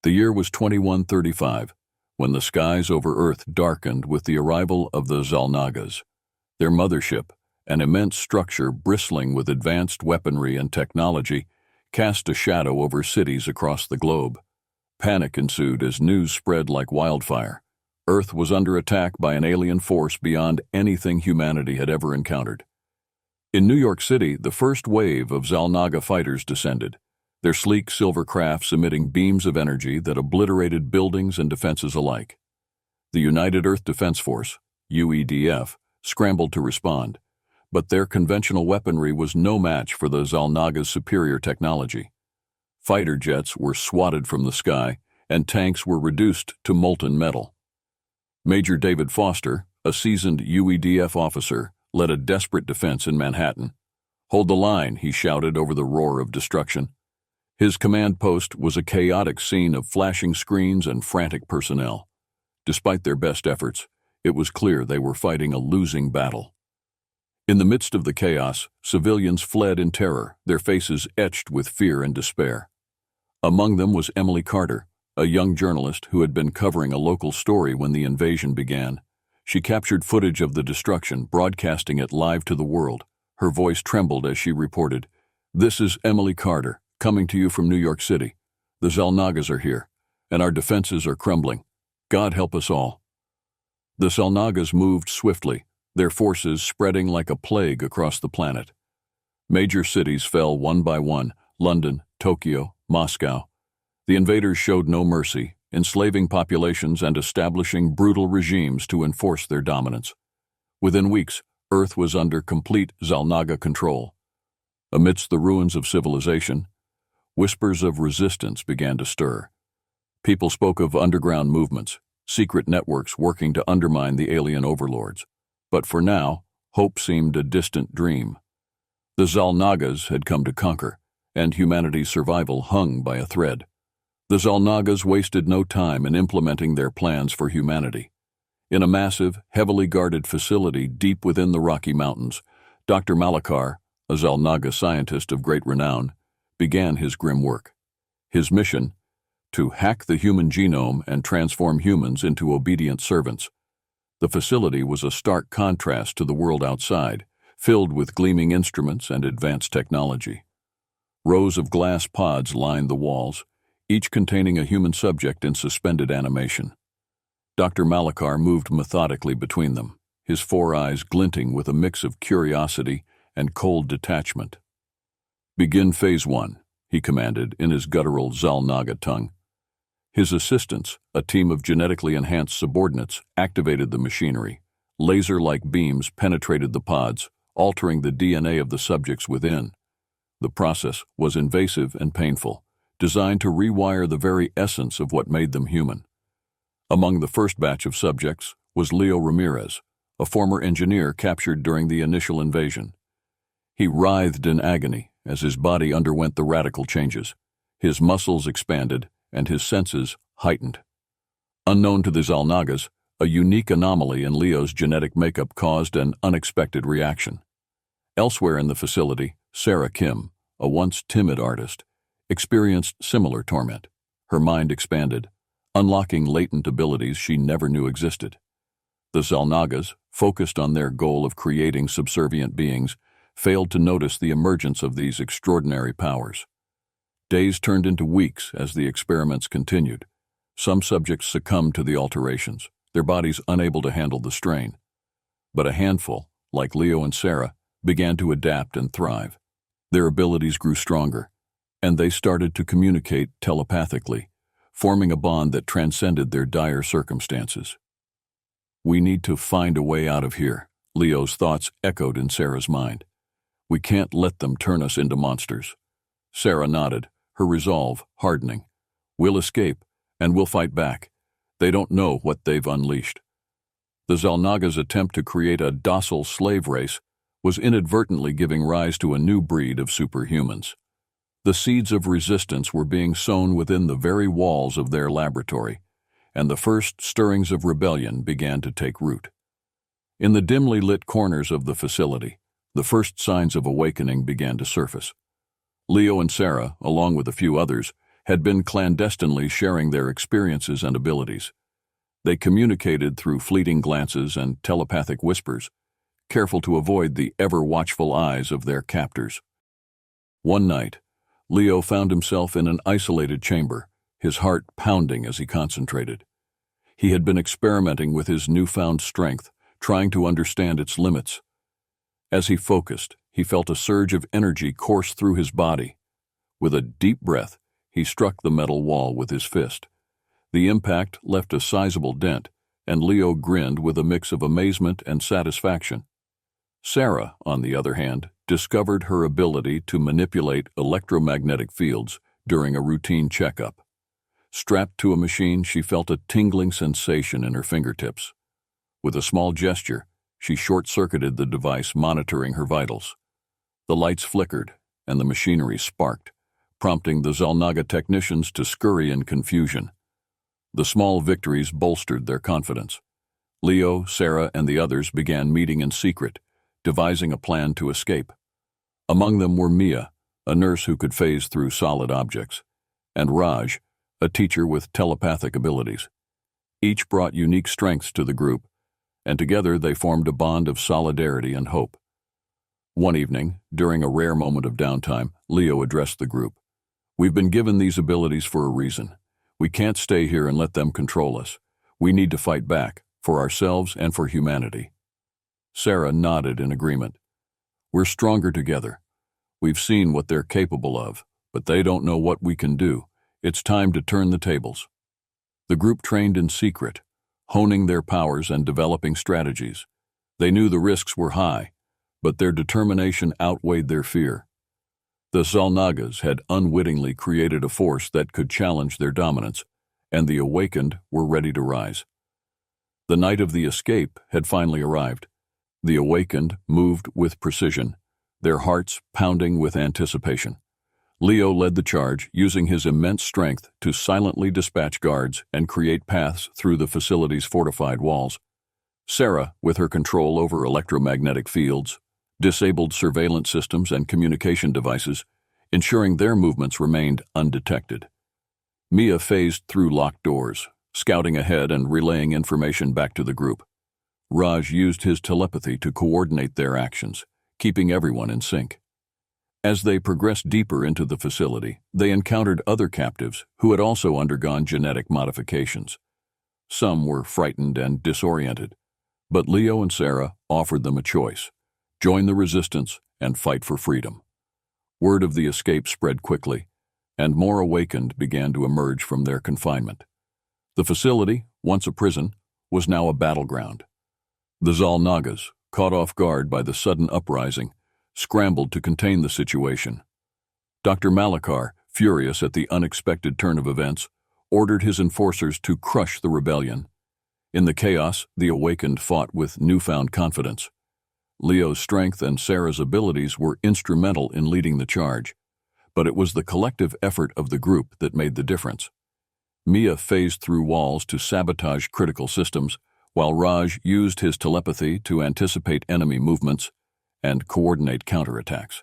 The year was 2135, when the skies over Earth darkened with the arrival of the Xalnagas. Their mothership, an immense structure bristling with advanced weaponry and technology, cast a shadow over cities across the globe. Panic ensued as news spread like wildfire. Earth was under attack by an alien force beyond anything humanity had ever encountered. In New York City, the first wave of Xalnaga fighters descended, their sleek silver crafts emitting beams of energy that obliterated buildings and defenses alike. The United Earth Defense Force, UEDF, scrambled to respond, but their conventional weaponry was no match for the Xalnaga's superior technology. Fighter jets were swatted from the sky, and tanks were reduced to molten metal. Major David Foster, a seasoned UEDF officer, led a desperate defense in Manhattan. "Hold the line," he shouted over the roar of destruction. His command post was a chaotic scene of flashing screens and frantic personnel. Despite their best efforts, it was clear they were fighting a losing battle. In the midst of the chaos, civilians fled in terror, their faces etched with fear and despair. Among them was Emily Carter, a young journalist who had been covering a local story when the invasion began. She captured footage of the destruction, broadcasting it live to the world. Her voice trembled as she reported, "This is Emily Carter, coming to you from New York City. The Xalnagas are here, and our defenses are crumbling. God help us all." The Xalnagas moved swiftly, their forces spreading like a plague across the planet. Major cities fell one by one: London, Tokyo, Moscow. The invaders showed no mercy, enslaving populations and establishing brutal regimes to enforce their dominance. Within weeks, Earth was under complete Xalnaga control. Amidst the ruins of civilization, whispers of resistance began to stir. People spoke of underground movements, secret networks working to undermine the alien overlords. But for now, hope seemed a distant dream. The Xalnagas had come to conquer, and humanity's survival hung by a thread. The Xalnagas wasted no time in implementing their plans for humanity. In a massive, heavily guarded facility deep within the Rocky Mountains, Dr. Malakar, a Xalnaga scientist of great renown, began his grim work. His mission: to hack the human genome and transform humans into obedient servants. The facility was a stark contrast to the world outside, filled with gleaming instruments and advanced technology. Rows of glass pods lined the walls, each containing a human subject in suspended animation. Dr. Malakar moved methodically between them, his four eyes glinting with a mix of curiosity and cold detachment. "Begin Phase 1, he commanded in his guttural Xalnaga tongue. His assistants, a team of genetically enhanced subordinates, activated the machinery. Laser-like beams penetrated the pods, altering the DNA of the subjects within. The process was invasive and painful, designed to rewire the very essence of what made them human. Among the first batch of subjects was Leo Ramirez, a former engineer captured during the initial invasion. He writhed in agony as his body underwent the radical changes. His muscles expanded and his senses heightened. Unknown to the Xalnagas, a unique anomaly in Leo's genetic makeup caused an unexpected reaction. Elsewhere in the facility, Sarah Kim, a once timid artist, experienced similar torment. Her mind expanded, unlocking latent abilities she never knew existed. The Xalnagas, focused on their goal of creating subservient beings, failed to notice the emergence of these extraordinary powers. Days turned into weeks as the experiments continued. Some subjects succumbed to the alterations, their bodies unable to handle the strain. But a handful, like Leo and Sarah, began to adapt and thrive. Their abilities grew stronger, and they started to communicate telepathically, forming a bond that transcended their dire circumstances. "We need to find a way out of here," Leo's thoughts echoed in Sarah's mind. "We can't let them turn us into monsters." Sarah nodded, her resolve hardening. "We'll escape, and we'll fight back. They don't know what they've unleashed." The Xalnaga's attempt to create a docile slave race was inadvertently giving rise to a new breed of superhumans. The seeds of resistance were being sown within the very walls of their laboratory, and the first stirrings of rebellion began to take root. In the dimly lit corners of the facility, the first signs of awakening began to surface. Leo and Sarah, along with a few others, had been clandestinely sharing their experiences and abilities. They communicated through fleeting glances and telepathic whispers, careful to avoid the ever-watchful eyes of their captors. One night, Leo found himself in an isolated chamber, his heart pounding as he concentrated. He had been experimenting with his newfound strength, trying to understand its limits. As he focused, he felt a surge of energy course through his body. With a deep breath, he struck the metal wall with his fist. The impact left a sizable dent, and Leo grinned with a mix of amazement and satisfaction. Sarah, on the other hand, discovered her ability to manipulate electromagnetic fields during a routine checkup. Strapped to a machine, she felt a tingling sensation in her fingertips. With a small gesture, she short-circuited the device monitoring her vitals. The lights flickered, and the machinery sparked, prompting the Xalnaga technicians to scurry in confusion. The small victories bolstered their confidence. Leo, Sarah, and the others began meeting in secret, devising a plan to escape. Among them were Mia, a nurse who could phase through solid objects, and Raj, a teacher with telepathic abilities. Each brought unique strengths to the group, and together they formed a bond of solidarity and hope. One evening, during a rare moment of downtime, Leo addressed the group. "We've been given these abilities for a reason. We can't stay here and let them control us. We need to fight back, for ourselves and for humanity." Sarah nodded in agreement. "We're stronger together. We've seen what they're capable of, but they don't know what we can do. It's time to turn the tables." The group trained in secret, honing their powers and developing strategies. They knew the risks were high, but their determination outweighed their fear. The Xalnagas had unwittingly created a force that could challenge their dominance, and the awakened were ready to rise. The night of the escape had finally arrived. The awakened moved with precision, their hearts pounding with anticipation. Leo led the charge, using his immense strength to silently dispatch guards and create paths through the facility's fortified walls. Sarah, with her control over electromagnetic fields, disabled surveillance systems and communication devices, ensuring their movements remained undetected. Mia phased through locked doors, scouting ahead and relaying information back to the group. Raj used his telepathy to coordinate their actions, keeping everyone in sync. As they progressed deeper into the facility, they encountered other captives who had also undergone genetic modifications. Some were frightened and disoriented, but Leo and Sarah offered them a choice: join the resistance and fight for freedom. Word of the escape spread quickly, and more awakened began to emerge from their confinement. The facility, once a prison, was now a battleground. The Xalnagas, caught off guard by the sudden uprising, scrambled to contain the situation. Dr. Malakar, furious at the unexpected turn of events, ordered his enforcers to crush the rebellion. In the chaos, the awakened fought with newfound confidence. Leo's strength and Sarah's abilities were instrumental in leading the charge, but it was the collective effort of the group that made the difference. Mia phased through walls to sabotage critical systems, while Raj used his telepathy to anticipate enemy movements and coordinate counterattacks.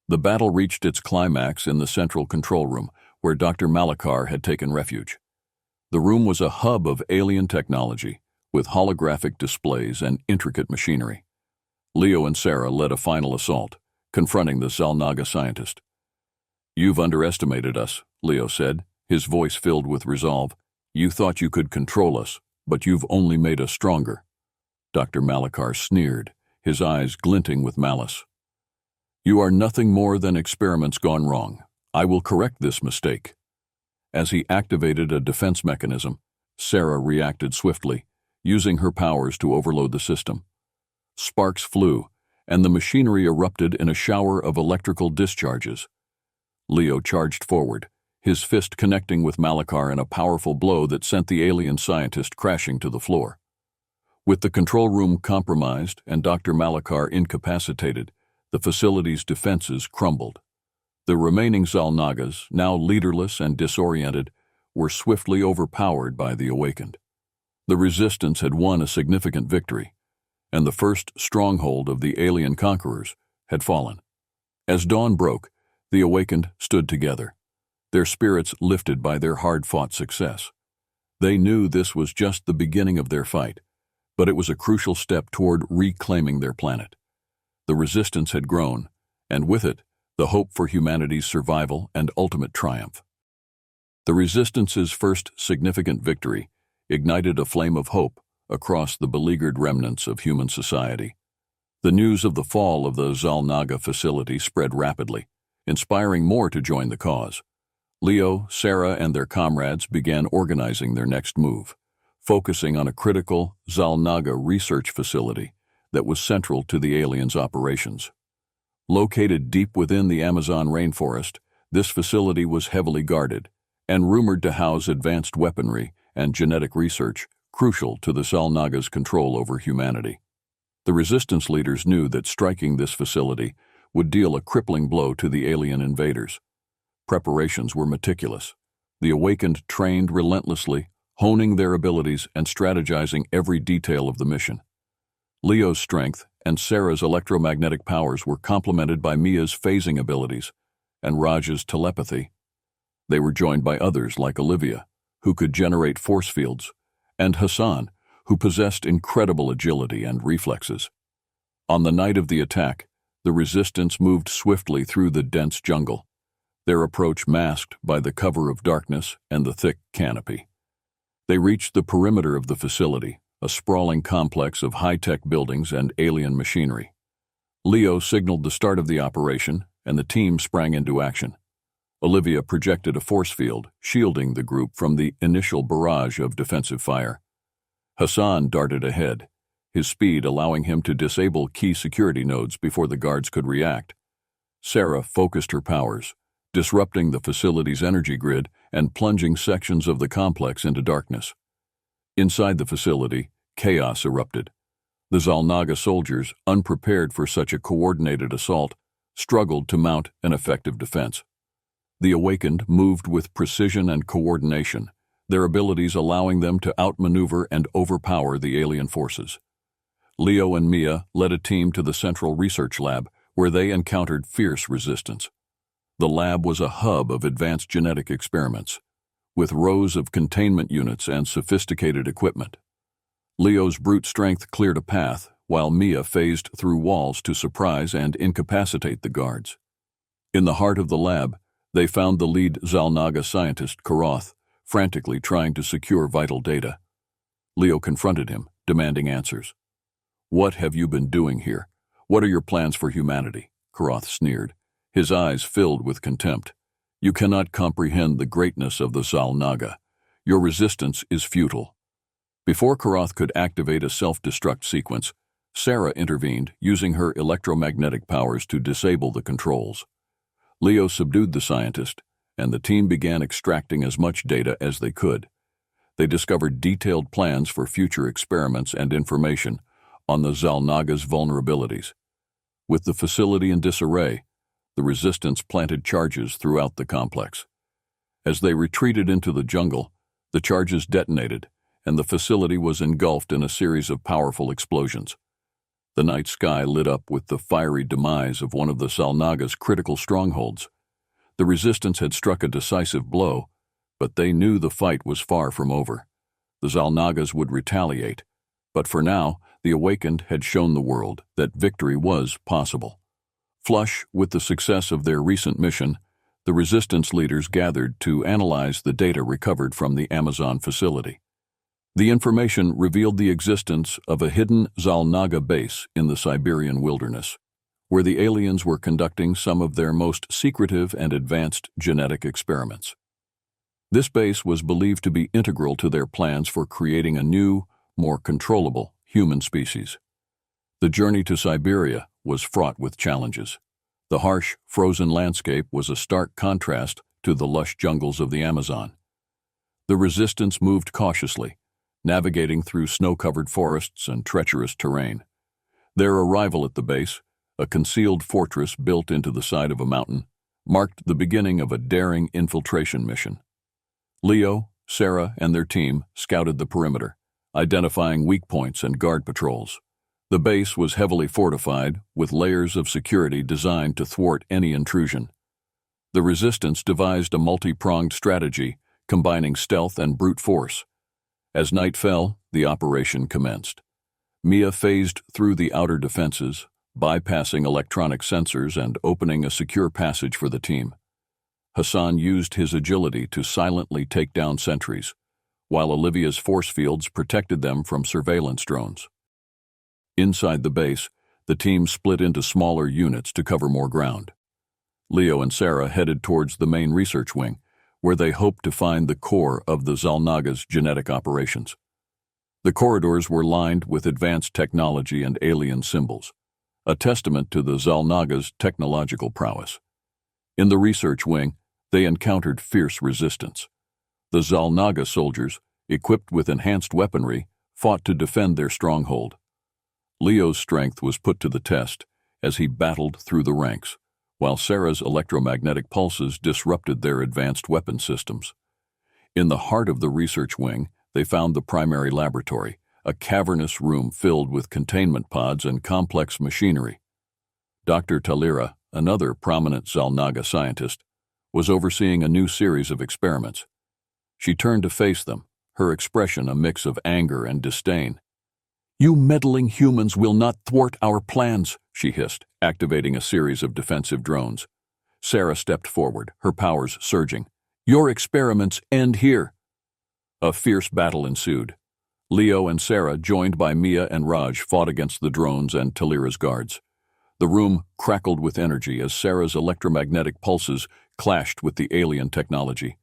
The battle reached its climax in the central control room, where Dr. Malakar had taken refuge. The room was a hub of alien technology, with holographic displays and intricate machinery. Leo and Sarah led a final assault, confronting the Xalnaga scientist. "You've underestimated us," Leo said, his voice filled with resolve. "You thought you could control us, but you've only made us stronger." Dr. Malakar sneered, his eyes glinting with malice. "You are nothing more than experiments gone wrong. I will correct this mistake." As he activated a defense mechanism, Sarah reacted swiftly, using her powers to overload the system. Sparks flew, and the machinery erupted in a shower of electrical discharges. Leo charged forward, his fist connecting with Malakar in a powerful blow that sent the alien scientist crashing to the floor. With the control room compromised and Dr. Malakar incapacitated, the facility's defenses crumbled. The remaining Xalnagas, now leaderless and disoriented, were swiftly overpowered by the awakened. The resistance had won a significant victory, and the first stronghold of the alien conquerors had fallen. As dawn broke, the awakened stood together. their spirits lifted by their hard-fought success. They knew this was just the beginning of their fight, but it was a crucial step toward reclaiming their planet. The resistance had grown, and with it, the hope for humanity's survival and ultimate triumph. The Resistance's first significant victory ignited a flame of hope across the beleaguered remnants of human society. The news of the fall of the Xalnaga facility spread rapidly, inspiring more to join the cause. Leo, Sarah, and their comrades began organizing their next move, focusing on a critical Xalnaga research facility that was central to the aliens' operations. Located deep within the Amazon rainforest, this facility was heavily guarded and rumored to house advanced weaponry and genetic research crucial to the Xalnaga's control over humanity. The resistance leaders knew that striking this facility would deal a crippling blow to the alien invaders. Preparations were meticulous. The Awakened trained relentlessly, honing their abilities and strategizing every detail of the mission. Leo's strength and Sarah's electromagnetic powers were complemented by Mia's phasing abilities and Raj's telepathy. They were joined by others like Olivia, who could generate force fields, and Hassan, who possessed incredible agility and reflexes. On the night of the attack, the resistance moved swiftly through the dense jungle, their approach masked by the cover of darkness and the thick canopy. They reached the perimeter of the facility, a sprawling complex of high-tech buildings and alien machinery. Leo signaled the start of the operation, and the team sprang into action. Olivia projected a force field, shielding the group from the initial barrage of defensive fire. Hassan darted ahead, his speed allowing him to disable key security nodes before the guards could react. Sarah focused her powers, disrupting the facility's energy grid and plunging sections of the complex into darkness. Inside the facility, chaos erupted. The Xalnaga soldiers, unprepared for such a coordinated assault, struggled to mount an effective defense. The Awakened moved with precision and coordination, their abilities allowing them to outmaneuver and overpower the alien forces. Leo and Mia led a team to the central research lab, where they encountered fierce resistance. The lab was a hub of advanced genetic experiments, with rows of containment units and sophisticated equipment. Leo's brute strength cleared a path, while Mia phased through walls to surprise and incapacitate the guards. In the heart of the lab, they found the lead Xalnaga scientist, Karoth, frantically trying to secure vital data. Leo confronted him, demanding answers. "What have you been doing here? What are your plans for humanity?" Karoth sneered, his eyes filled with contempt. "You cannot comprehend the greatness of the Xalnaga. Your resistance is futile." Before Karoth could activate a self-destruct sequence, Sarah intervened, using her electromagnetic powers to disable the controls. Leo subdued the scientist, and the team began extracting as much data as they could. They discovered detailed plans for future experiments and information on the Xalnaga's vulnerabilities. With the facility in disarray, the resistance planted charges throughout the complex. As they retreated into the jungle, the charges detonated, and the facility was engulfed in a series of powerful explosions. The night sky lit up with the fiery demise of one of the Xalnaga's critical strongholds. The resistance had struck a decisive blow, but they knew the fight was far from over. The Xalnagas would retaliate, but for now, the Awakened had shown the world that victory was possible. Flush with the success of their recent mission, the resistance leaders gathered to analyze the data recovered from the Amazon facility. The information revealed the existence of a hidden Xalnaga base in the Siberian wilderness, where the aliens were conducting some of their most secretive and advanced genetic experiments. This base was believed to be integral to their plans for creating a new, more controllable human species. The journey to Siberia was fraught with challenges. The harsh, frozen landscape was a stark contrast to the lush jungles of the Amazon. The resistance moved cautiously, navigating through snow-covered forests and treacherous terrain. Their arrival at the base, a concealed fortress built into the side of a mountain, marked the beginning of a daring infiltration mission. Leo, Sarah, and their team scouted the perimeter, identifying weak points and guard patrols. The base was heavily fortified, with layers of security designed to thwart any intrusion. The Resistance devised a multi-pronged strategy, combining stealth and brute force. As night fell, the operation commenced. Mia phased through the outer defenses, bypassing electronic sensors and opening a secure passage for the team. Hassan used his agility to silently take down sentries, while Olivia's force fields protected them from surveillance drones. Inside the base, the team split into smaller units to cover more ground. Leo and Sarah headed towards the main research wing, where they hoped to find the core of the Xalnaga's genetic operations. The corridors were lined with advanced technology and alien symbols, a testament to the Xalnaga's technological prowess. In the research wing, they encountered fierce resistance. The Xalnaga soldiers, equipped with enhanced weaponry, fought to defend their stronghold. Leo's strength was put to the test as he battled through the ranks, while Sarah's electromagnetic pulses disrupted their advanced weapon systems. In the heart of the research wing, they found the primary laboratory, a cavernous room filled with containment pods and complex machinery. Dr. Talira, another prominent Xalnaga scientist, was overseeing a new series of experiments. She turned to face them, her expression a mix of anger and disdain. "You meddling humans will not thwart our plans," she hissed, activating a series of defensive drones. Sarah stepped forward, her powers surging. "Your experiments end here." A fierce battle ensued. Leo and Sarah, joined by Mia and Raj, fought against the drones and Talira's guards. The room crackled with energy as Sarah's electromagnetic pulses clashed with the alien technology.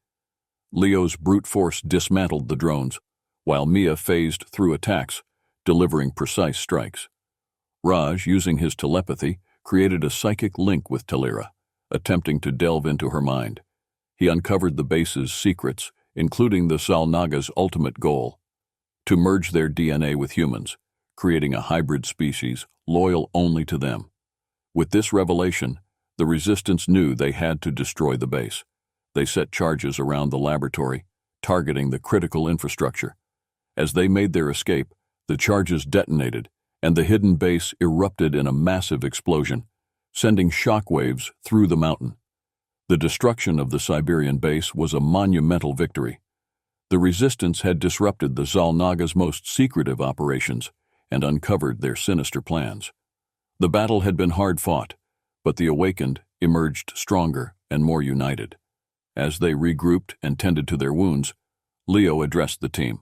Leo's brute force dismantled the drones, while Mia phased through attacks, delivering precise strikes. Raj, using his telepathy, created a psychic link with Talira, attempting to delve into her mind. He uncovered the base's secrets, including the Xalnaga's ultimate goal: to merge their DNA with humans, creating a hybrid species loyal only to them. With this revelation, the Resistance knew they had to destroy the base. They set charges around the laboratory, targeting the critical infrastructure. As they made their escape, the charges detonated, and the hidden base erupted in a massive explosion, sending shockwaves through the mountain. The destruction of the Siberian base was a monumental victory. The Resistance had disrupted the Xalnaga's most secretive operations and uncovered their sinister plans. The battle had been hard fought, but the Awakened emerged stronger and more united. As they regrouped and tended to their wounds, Leo addressed the team.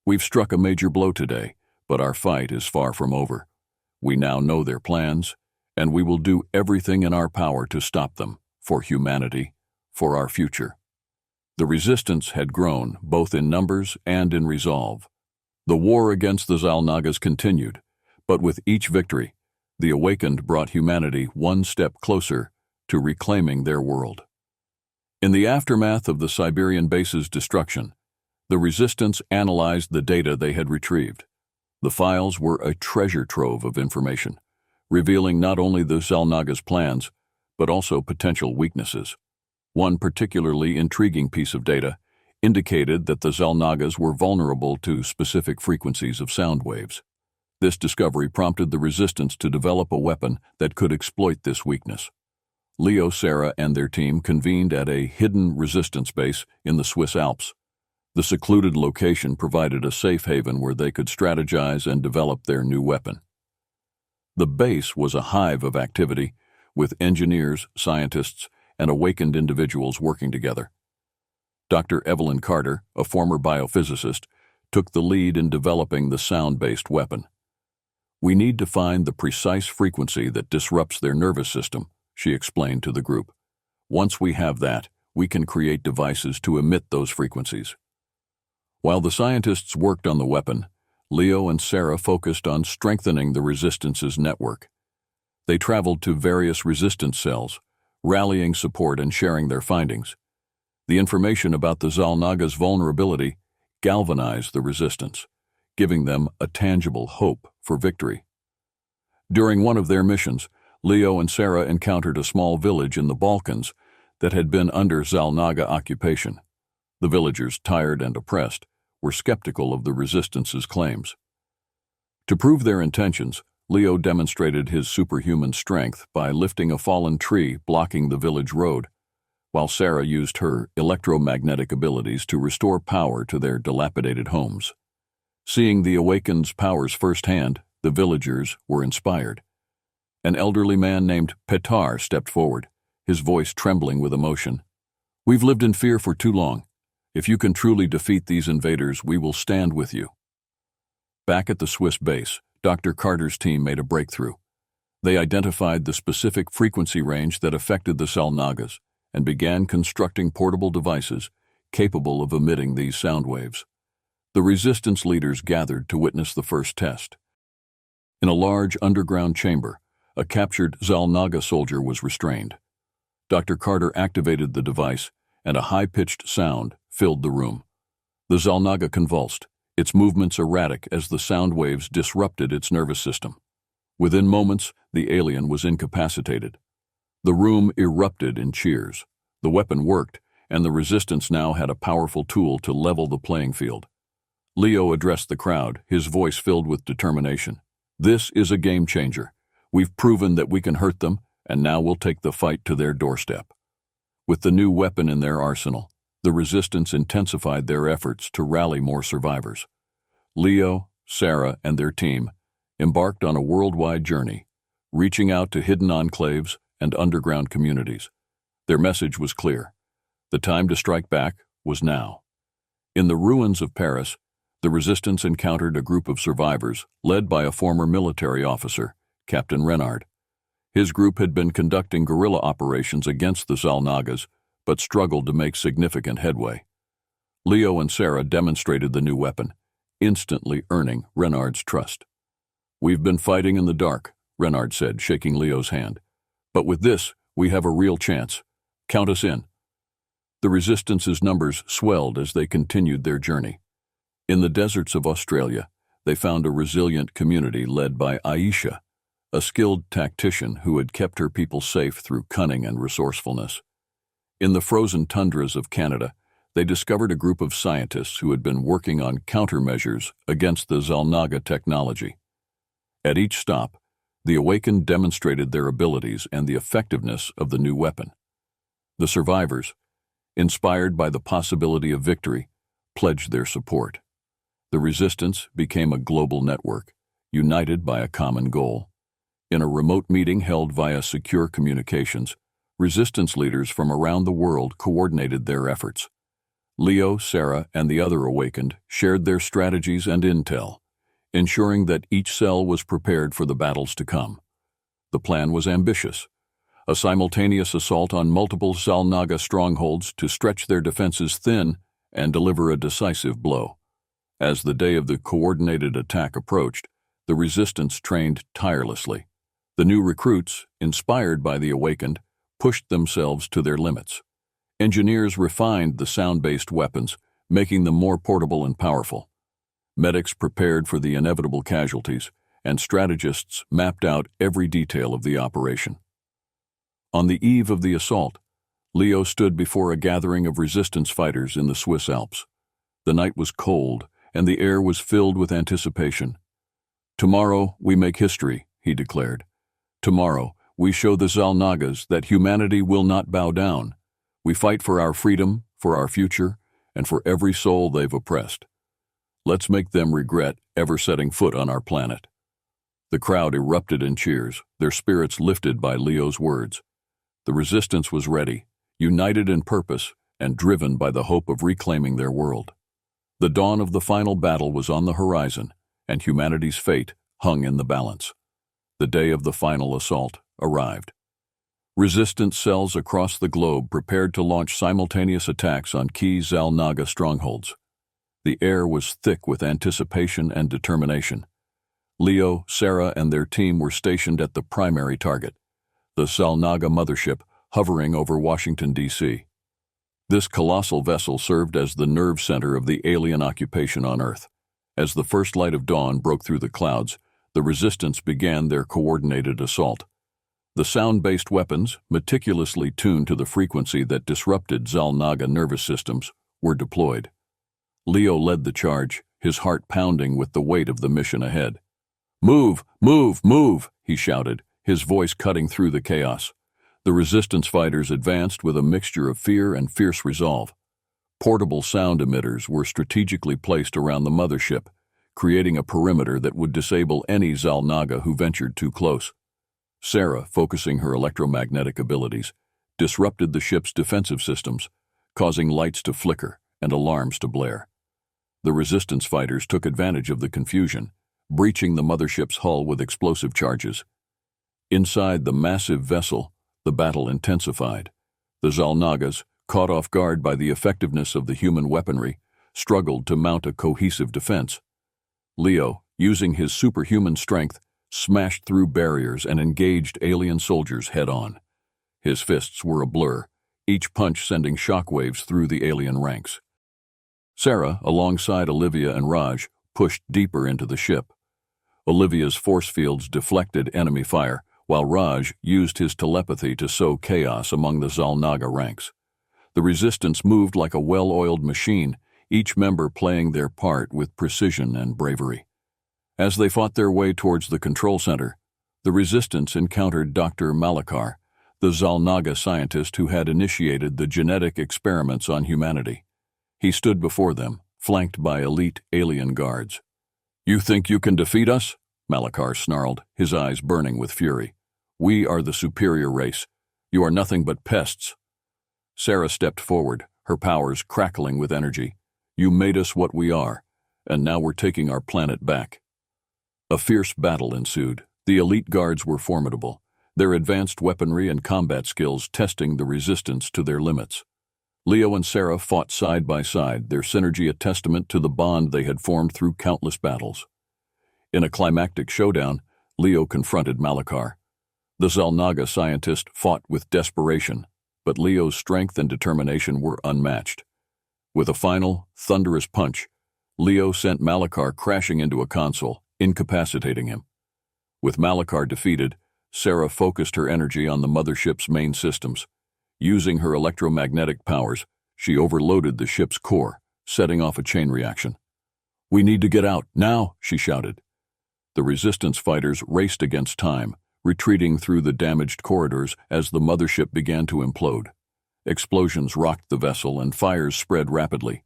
"We've struck a major blow today, but our fight is far from over. We now know their plans, and we will do everything in our power to stop them, for humanity, for our future." The Resistance had grown, both in numbers and in resolve. The war against the Xalnagas continued, but with each victory, the Awakened brought humanity one step closer to reclaiming their world. In the aftermath of the Siberian base's destruction, the Resistance analyzed the data they had retrieved. The files were a treasure trove of information, revealing not only the Xalnaga's plans, but also potential weaknesses. One particularly intriguing piece of data indicated that the Xalnagas were vulnerable to specific frequencies of sound waves. This discovery prompted the Resistance to develop a weapon that could exploit this weakness. Leo, Sarah, and their team convened at a hidden Resistance base in the Swiss Alps. The secluded location provided a safe haven where they could strategize and develop their new weapon. The base was a hive of activity, with engineers, scientists, and awakened individuals working together. Dr. Evelyn Carter, a former biophysicist, took the lead in developing the sound-based weapon. "We need to find the precise frequency that disrupts their nervous system," she explained to the group. "Once we have that, we can create devices to emit those frequencies." While the scientists worked on the weapon, Leo and Sarah focused on strengthening the Resistance's network. They traveled to various resistance cells, rallying support and sharing their findings. The information about the Xalnaga's vulnerability galvanized the Resistance, giving them a tangible hope for victory. During one of their missions, Leo and Sarah encountered a small village in the Balkans that had been under Xalnaga occupation. The villagers, tired and oppressed, were skeptical of the Resistance's claims. To prove their intentions, Leo demonstrated his superhuman strength by lifting a fallen tree blocking the village road. while Sarah used her electromagnetic abilities to restore power to their dilapidated homes. Seeing the Awakened's powers firsthand, the villagers were inspired. An elderly man named Petar stepped forward, his voice trembling with emotion. "We've lived in fear for too long. If you can truly defeat these invaders, we will stand with you." Back at the Swiss base, Dr. Carter's team made a breakthrough. They identified the specific frequency range that affected the Salnagas and began constructing portable devices capable of emitting these sound waves. The resistance leaders gathered to witness the first test. In a large underground chamber, a captured Zalnaga soldier was restrained. Dr. Carter activated the device, and a high-pitched sound filled the room. The Zalnaga convulsed, its movements erratic as the sound waves disrupted its nervous system. Within moments, the alien was incapacitated. The room erupted in cheers. The weapon worked, and the resistance now had a powerful tool to level the playing field. Leo addressed the crowd, his voice filled with determination. "This is a game changer. We've proven that we can hurt them, and now we'll take the fight to their doorstep." With the new weapon in their arsenal, the resistance intensified their efforts to rally more survivors. Leo, Sarah, and their team embarked on a worldwide journey, reaching out to hidden enclaves and underground communities. Their message was clear. The time to strike back was now. In the ruins of Paris, the resistance encountered a group of survivors led by a former military officer, Captain Renard. His group had been conducting guerrilla operations against the Zalnagas, but struggled to make significant headway. Leo and Sarah demonstrated the new weapon, instantly earning Renard's trust. "We've been fighting in the dark," Renard said, shaking Leo's hand. "But with this, we have a real chance. Count us in." The resistance's numbers swelled as they continued their journey. In the deserts of Australia, they found a resilient community led by Aisha, a skilled tactician who had kept her people safe through cunning and resourcefulness. In the frozen tundras of Canada, they discovered a group of scientists who had been working on countermeasures against the Zalnaga technology. At each stop, the Awakened demonstrated their abilities and the effectiveness of the new weapon. The survivors, inspired by the possibility of victory, pledged their support. The resistance became a global network, united by a common goal. In a remote meeting held via secure communications, resistance leaders from around the world coordinated their efforts. Leo, Sarah, and the other Awakened shared their strategies and intel, ensuring that each cell was prepared for the battles to come. The plan was ambitious: a simultaneous assault on multiple Zalnaga strongholds to stretch their defenses thin and deliver a decisive blow. As the day of the coordinated attack approached, the resistance trained tirelessly. The new recruits, inspired by the Awakened, pushed themselves to their limits. Engineers refined the sound-based weapons, making them more portable and powerful. Medics prepared for the inevitable casualties, and strategists mapped out every detail of the operation. On the eve of the assault, Leo stood before a gathering of resistance fighters in the Swiss Alps. The night was cold, and the air was filled with anticipation. "Tomorrow we make history," he declared. "Tomorrow we show the Zalnagas that humanity will not bow down. We fight for our freedom, for our future, and for every soul they've oppressed. Let's make them regret ever setting foot on our planet." The crowd erupted in cheers, their spirits lifted by Leo's words. The resistance was ready, united in purpose, and driven by the hope of reclaiming their world. The dawn of the final battle was on the horizon, and humanity's fate hung in the balance. The day of the final assault arrived. Resistance cells across the globe prepared to launch simultaneous attacks on key Zalnaga strongholds. The air was thick with anticipation and determination. Leo, Sarah, and their team were stationed at the primary target, the Zalnaga mothership hovering over Washington, D.C. This colossal vessel served as the nerve center of the alien occupation on Earth. As the first light of dawn broke through the clouds, the resistance began their coordinated assault. The sound-based weapons, meticulously tuned to the frequency that disrupted Zalnaga nervous systems, were deployed. Leo led the charge, his heart pounding with the weight of the mission ahead. "Move, move, move," he shouted, his voice cutting through the chaos. The resistance fighters advanced with a mixture of fear and fierce resolve. Portable sound emitters were strategically placed around the mothership, creating a perimeter that would disable any Xalnaga who ventured too close. Sarah, focusing her electromagnetic abilities, disrupted the ship's defensive systems, causing lights to flicker and alarms to blare. The resistance fighters took advantage of the confusion, breaching the mothership's hull with explosive charges. Inside the massive vessel, the battle intensified. The Xalnagas, caught off guard by the effectiveness of the human weaponry, struggled to mount a cohesive defense. Leo, using his superhuman strength, smashed through barriers and engaged alien soldiers head-on. His fists were a blur, each punch sending shockwaves through the alien ranks. Sarah, alongside Olivia and Raj, pushed deeper into the ship. Olivia's force fields deflected enemy fire, while Raj used his telepathy to sow chaos among the Xalnaga ranks. The resistance moved like a well-oiled machine, each member playing their part with precision and bravery. As they fought their way towards the control center, the resistance encountered Dr. Malakar, the Xalnaga scientist who had initiated the genetic experiments on humanity. He stood before them, flanked by elite alien guards. "You think you can defeat us?" Malakar snarled, his eyes burning with fury. "We are the superior race. You are nothing but pests." Sarah stepped forward, her powers crackling with energy. "You made us what we are, and now we're taking our planet back." A fierce battle ensued. The elite guards were formidable, their advanced weaponry and combat skills testing the resistance to their limits. Leo and Sarah fought side by side, their synergy a testament to the bond they had formed through countless battles. In a climactic showdown, Leo confronted Malakar. The Xalnaga scientist fought with desperation, but Leo's strength and determination were unmatched. With a final, thunderous punch, Leo sent Malakar crashing into a console, incapacitating him. With Malakar defeated, Sarah focused her energy on the mothership's main systems. Using her electromagnetic powers, she overloaded the ship's core, setting off a chain reaction. "We need to get out, now!" she shouted. The resistance fighters raced against time, retreating through the damaged corridors as the mothership began to implode. Explosions rocked the vessel and fires spread rapidly.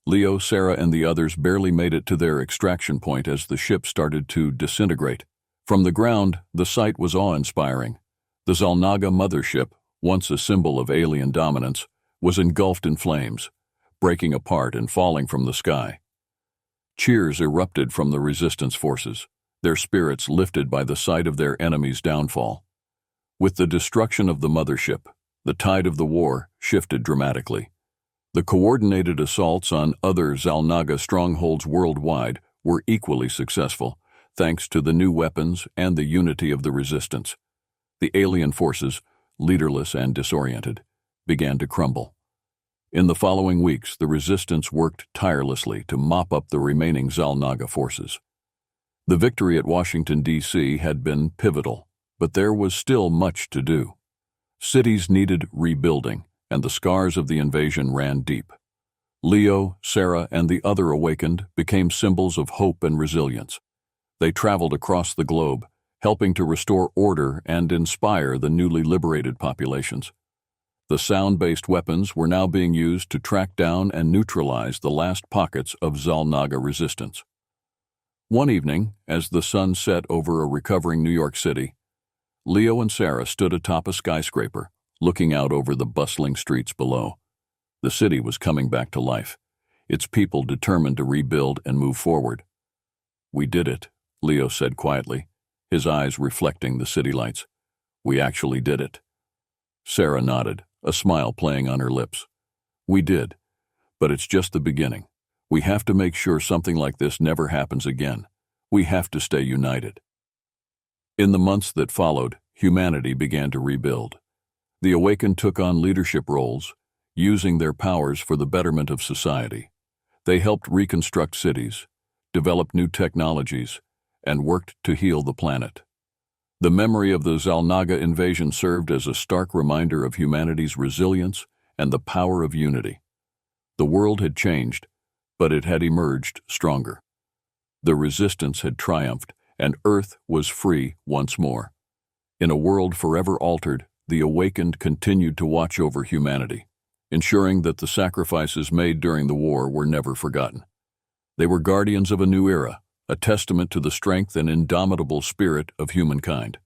Leo, Sarah, and the others barely made it to their extraction point as the ship started to disintegrate. From the ground, the sight was awe-inspiring. The Xalnaga mothership, once a symbol of alien dominance, was engulfed in flames, breaking apart and falling from the sky. Cheers erupted from the resistance forces, their spirits lifted by the sight of their enemy's downfall. With the destruction of the mothership, the tide of the war shifted dramatically. The coordinated assaults on other Xalnaga strongholds worldwide were equally successful, thanks to the new weapons and the unity of the resistance. The alien forces, leaderless and disoriented, began to crumble. In the following weeks, the resistance worked tirelessly to mop up the remaining Xalnaga forces. The victory at Washington, D.C. had been pivotal, but there was still much to do. Cities needed rebuilding, and the scars of the invasion ran deep. Leo, Sarah, and the other awakened became symbols of hope and resilience. They traveled across the globe, helping to restore order and inspire the newly liberated populations. The sound-based weapons were now being used to track down and neutralize the last pockets of Xalnaga resistance. One evening, as the sun set over a recovering New York City, Leo and Sarah stood atop a skyscraper, looking out over the bustling streets below. The city was coming back to life, its people determined to rebuild and move forward. "We did it," Leo said quietly, his eyes reflecting the city lights. "We actually did it." Sarah nodded, a smile playing on her lips. "We did, but it's just the beginning. We have to make sure something like this never happens again. We have to stay united." In the months that followed, humanity began to rebuild. The awakened took on leadership roles, using their powers for the betterment of society. They helped reconstruct cities, develop new technologies, and worked to heal the planet. The memory of the Xalnaga invasion served as a stark reminder of humanity's resilience and the power of unity. The world had changed, but it had emerged stronger. The resistance had triumphed, and Earth was free once more. In a world forever altered, the Awakened continued to watch over humanity, ensuring that the sacrifices made during the war were never forgotten. They were guardians of a new era, a testament to the strength and indomitable spirit of humankind.